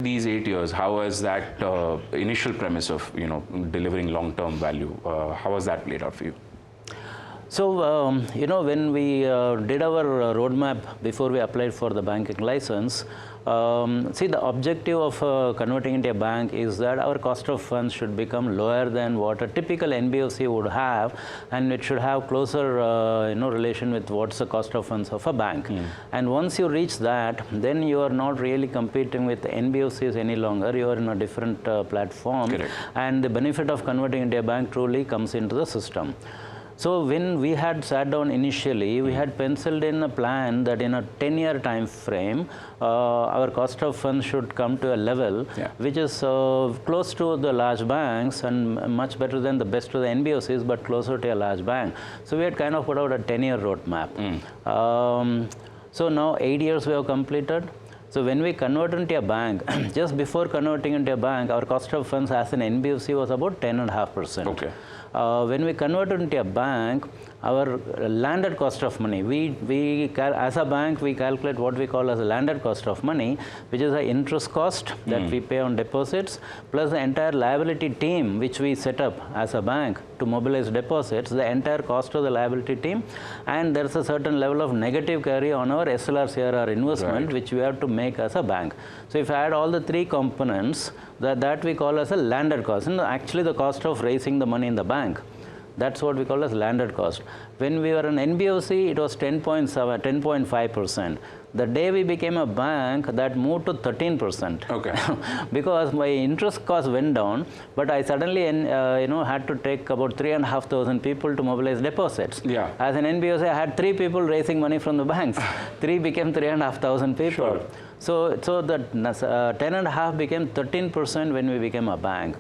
these 8 years, how has that initial premise of delivering long-term value, how has that played out for you? So, when we did our roadmap before we applied for the banking license, see, the objective of converting into a bank is that our cost of funds should become lower than what a typical NBFC would have, and it should have closer, relation with what's the cost of funds of a bank. And once you reach that, then you are not really competing with NBFCs any longer. You are in a different platform. Correct. And the benefit of converting into a bank truly comes into the system. So when we had sat down initially, we had penciled in a plan that in a 10-year time frame, our cost of funds should come to a level which is close to the large banks and much better than the best of the NBFCs, but closer to a large bank. So we had kind of put out a 10-year roadmap. So now 8 years we have completed. So when we convert into a bank, just before converting into a bank, our cost of funds as an NBFC was about 10.5%. Okay. When we converted into a bank, our landed cost of money, as a bank, we calculate what we call as a landed cost of money, which is the interest cost that we pay on deposits, plus the entire liability team, which we set up as a bank to mobilize deposits, the entire cost of the liability team, and there's a certain level of negative carry on our SLR-CRR investment, which we have to make as a bank. So if I add all the three components, that we call as a landed cost, and actually the cost of raising the money in the bank. That's what we call as landed cost. When we were an NBFC, it was 10.5%. The day we became a bank, that moved to 13%. Okay. Because my interest cost went down, but I suddenly, had to take about 3,500 people to mobilize deposits. Yeah. As an NBFC, I had 3 people raising money from the banks. 3 became 3,500 people. Sure. So that 10.5 became 13% when we became a bank.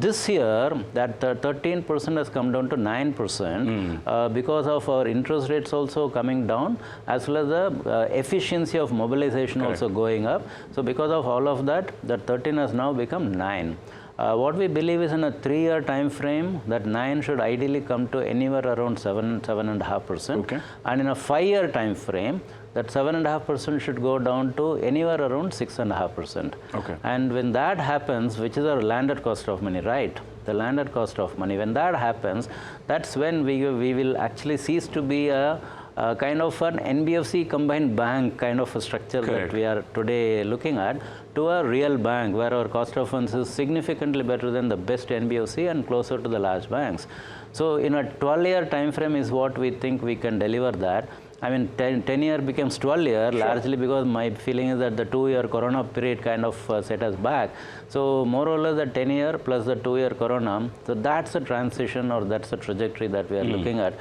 This year, that 13% has come down to 9% because of our interest rates also coming down, as well as the efficiency of mobilization also going up. So because of all of that, that 13 has now become 9. What we believe is in a 3-year time frame, that 9 should ideally come to anywhere around 7.5%. Okay. And in a 5-year time frame, that 7.5% should go down to anywhere around 6.5%. Okay. And when that happens, which is our landed cost of money, right? The landed cost of money, when that happens, that's when we will actually cease to be a kind of an NBFC combined bank kind of a structure that we are today looking at, to a real bank where our cost of funds is significantly better than the best NBFC and closer to the large banks. So in a 12-year time frame is what we think we can deliver that. I mean, 10-year becomes 12-year, largely because my feeling is that the 2-year corona period kind of set us back. So more or less the 10-year plus the 2-year corona, so that's the transition, or that's the trajectory that we are looking at.